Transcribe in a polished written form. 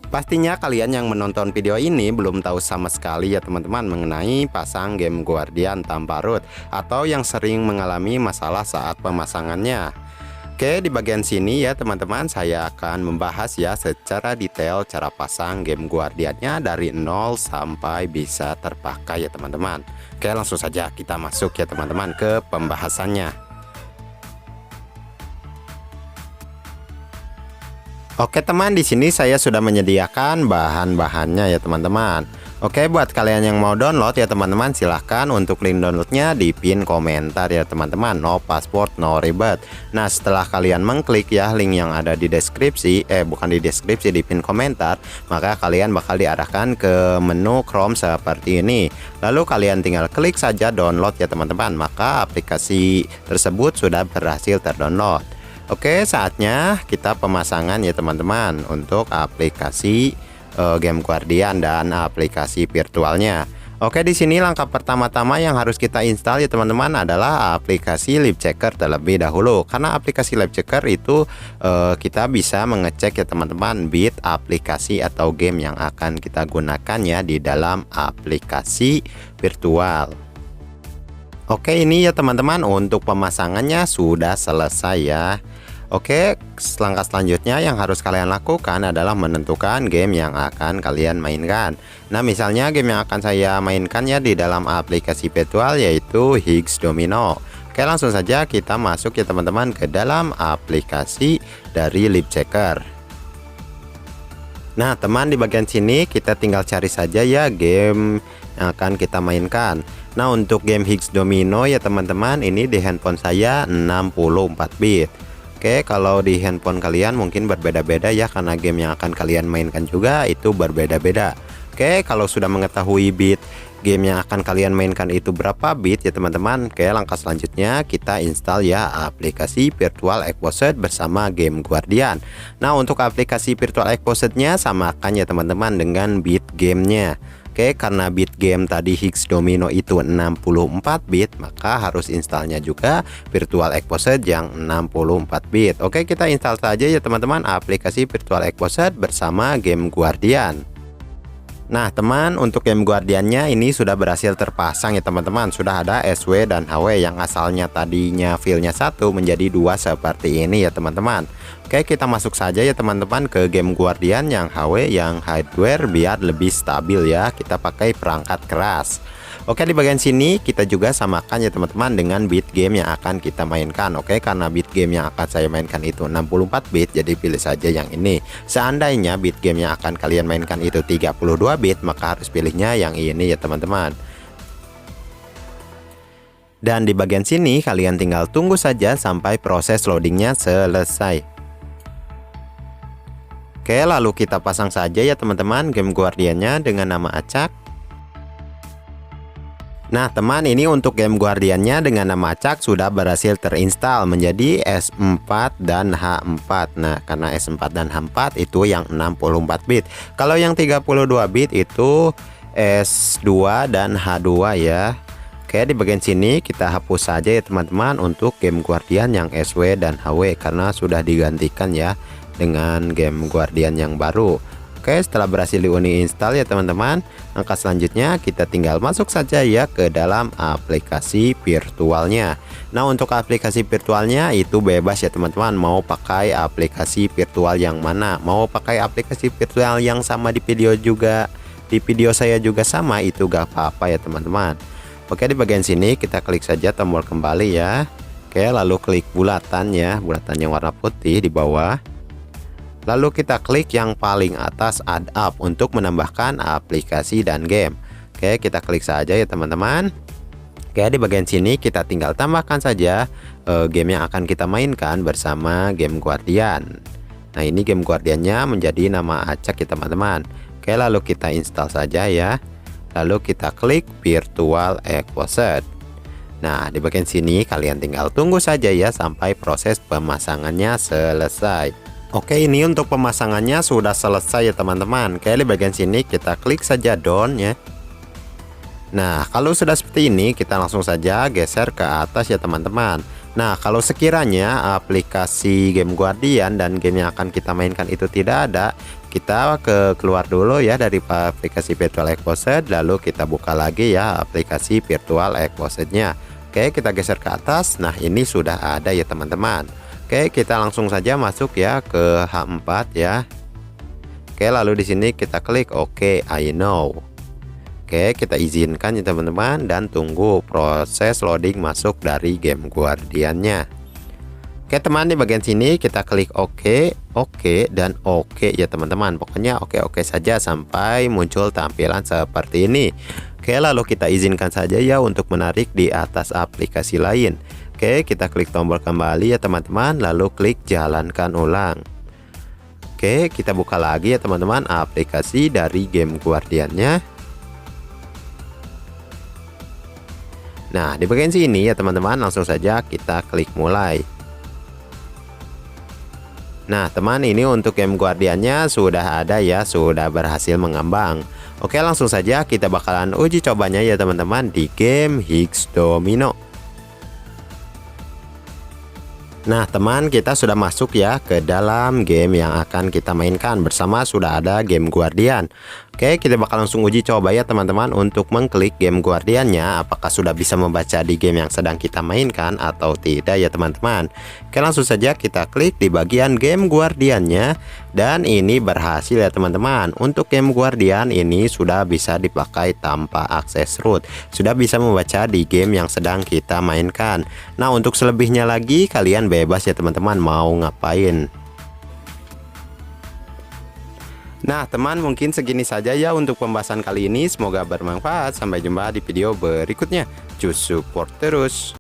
Pastinya kalian yang menonton video ini belum tahu sama sekali ya teman-teman mengenai pasang game Guardian tanpa root atau yang sering mengalami masalah saat pemasangannya. Oke, di bagian sini ya teman-teman saya akan membahas ya secara detail cara pasang game Guardiannya dari nol sampai bisa terpakai ya teman-teman. Oke, langsung saja kita masuk ya teman-teman ke pembahasannya. Oke teman, di sini saya sudah menyediakan bahan-bahannya ya teman-teman. Oke, buat kalian yang mau download ya teman-teman, silahkan untuk link downloadnya di pin komentar ya teman-teman. No password, no ribet. Nah, setelah kalian mengklik ya link yang ada di deskripsi, bukan di deskripsi, di pin komentar, maka kalian bakal diarahkan ke menu Chrome seperti ini. Lalu kalian tinggal klik saja download ya teman-teman, maka aplikasi tersebut sudah berhasil terdownload. Oke, saatnya kita pemasangan ya teman-teman untuk aplikasi game Guardian dan aplikasi virtualnya. Oke, di sini langkah pertama-tama yang harus kita install ya teman-teman adalah aplikasi Live Checker terlebih dahulu. Karena aplikasi Live Checker itu kita bisa mengecek ya teman-teman bit aplikasi atau game yang akan kita gunakan ya di dalam aplikasi virtual. Oke, ini ya teman-teman untuk pemasangannya sudah selesai ya. Oke, langkah selanjutnya yang harus kalian lakukan adalah menentukan game yang akan kalian mainkan. Nah, misalnya game yang akan saya mainkan ya di dalam aplikasi virtual yaitu Higgs Domino. Oke, langsung saja kita masuk ya teman-teman ke dalam aplikasi dari Live Checker. Nah, teman, di bagian sini kita tinggal cari saja ya game yang akan kita mainkan. Nah, untuk game Higgs Domino ya teman-teman, ini di handphone saya 64 bit. Oke, kalau di handphone kalian mungkin berbeda-beda ya, karena game yang akan kalian mainkan juga itu berbeda-beda. Oke, kalau sudah mengetahui bit game yang akan kalian mainkan itu berapa bit ya teman-teman, oke, langkah selanjutnya kita install ya aplikasi Virtual Exposed bersama game Guardian. Nah, untuk aplikasi Virtual Exposed-nya samakan ya teman-teman dengan bit gamenya. Oke, karena bit game tadi Higgs Domino itu 64 bit, maka harus installnya juga Virtual Exposed yang 64 bit. Oke, kita install saja ya teman-teman aplikasi Virtual Exposed bersama game Guardian. Nah teman, untuk game Guardiannya ini sudah berhasil terpasang ya teman-teman. Sudah ada SW dan HW yang asalnya tadinya filenya satu menjadi dua seperti ini ya teman-teman. Oke, kita masuk saja ya teman-teman ke game Guardian yang HW yang hardware biar lebih stabil ya. Kita pakai perangkat keras. Oke, di bagian sini kita juga samakan ya teman-teman dengan bit game yang akan kita mainkan. Oke, karena bit game yang akan saya mainkan itu 64 bit, jadi pilih saja yang ini. Seandainya bit game yang akan kalian mainkan itu 32 bit, maka harus pilihnya yang ini ya teman-teman. Dan di bagian sini kalian tinggal tunggu saja sampai proses loadingnya selesai. Oke, lalu kita pasang saja ya teman-teman game Guardiannya dengan nama acak. Nah teman, ini untuk game Guardiannya dengan nama acak sudah berhasil terinstall menjadi S4 dan H4. Nah, karena S4 dan H4 itu yang 64 bit. Kalau yang 32 bit itu S2 dan H2 ya. Oke, di bagian sini kita hapus saja ya teman-teman untuk game Guardian yang SW dan HW karena sudah digantikan ya dengan game Guardian yang baru. Oke, setelah berhasil diuni install ya teman-teman, langkah selanjutnya kita tinggal masuk saja ya ke dalam aplikasi virtualnya. Nah, untuk aplikasi virtualnya itu bebas ya teman-teman, mau pakai aplikasi virtual yang mana, mau pakai aplikasi virtual yang sama di video saya juga sama, itu gak apa-apa ya teman-teman. Oke, di bagian sini kita klik saja tombol kembali ya. Oke, lalu klik bulatan ya, bulatan yang warna putih di bawah. Lalu kita klik yang paling atas add up untuk menambahkan aplikasi dan game. Oke, kita klik saja ya teman-teman. Oke, di bagian sini kita tinggal tambahkan saja game yang akan kita mainkan bersama game Guardian. Nah, ini game Guardiannya menjadi nama acak ya teman-teman. Oke, lalu kita install saja ya. Lalu kita klik Virtual Exposed. Nah, di bagian sini kalian tinggal tunggu saja ya sampai proses pemasangannya selesai. Oke, ini untuk pemasangannya sudah selesai ya teman-teman. Oke, di bagian sini kita klik saja down ya. Nah, kalau sudah seperti ini kita langsung saja geser ke atas ya teman-teman. Nah, kalau sekiranya aplikasi game Guardian dan game yang akan kita mainkan itu tidak ada, kita keluar dulu ya dari aplikasi Virtual Exposit, lalu kita buka lagi ya aplikasi Virtual Exposit-nya. Oke, kita geser ke atas. Nah, ini sudah ada ya teman-teman. Oke, kita langsung saja masuk ya ke H4 ya. Oke, lalu di sini kita klik OK, I know. Oke, kita izinkan ya teman-teman dan tunggu proses loading masuk dari game Guardian-nya. Oke teman, di bagian sini kita klik OK, OK, dan OK ya teman-teman. Pokoknya oke saja sampai muncul tampilan seperti ini. Oke, lalu kita izinkan saja ya untuk menarik di atas aplikasi lain. Oke, kita klik tombol kembali ya teman-teman, lalu klik jalankan ulang. Oke, kita buka lagi ya teman-teman aplikasi dari game Guardian-nya. Nah, di bagian sini ya teman-teman, langsung saja kita klik mulai. Nah teman, ini untuk game Guardian-nya sudah ada ya, sudah berhasil mengembang. Oke, langsung saja kita bakalan uji cobanya ya teman-teman di game Higgs Domino. Nah teman, kita sudah masuk ya ke dalam game yang akan kita mainkan bersama sudah ada game Guardian. Oke, kita bakal langsung uji coba ya teman-teman untuk mengklik game Guardian-nya, apakah sudah bisa membaca di game yang sedang kita mainkan atau tidak ya teman-teman. Oke, langsung saja kita klik di bagian game Guardian-nya dan ini berhasil ya teman-teman. Untuk game Guardian ini sudah bisa dipakai tanpa akses root, sudah bisa membaca di game yang sedang kita mainkan. Nah, untuk selebihnya lagi kalian bebas ya teman-teman mau ngapain. Nah teman, mungkin segini saja ya untuk pembahasan kali ini, semoga bermanfaat. Sampai jumpa di video berikutnya. Just support terus.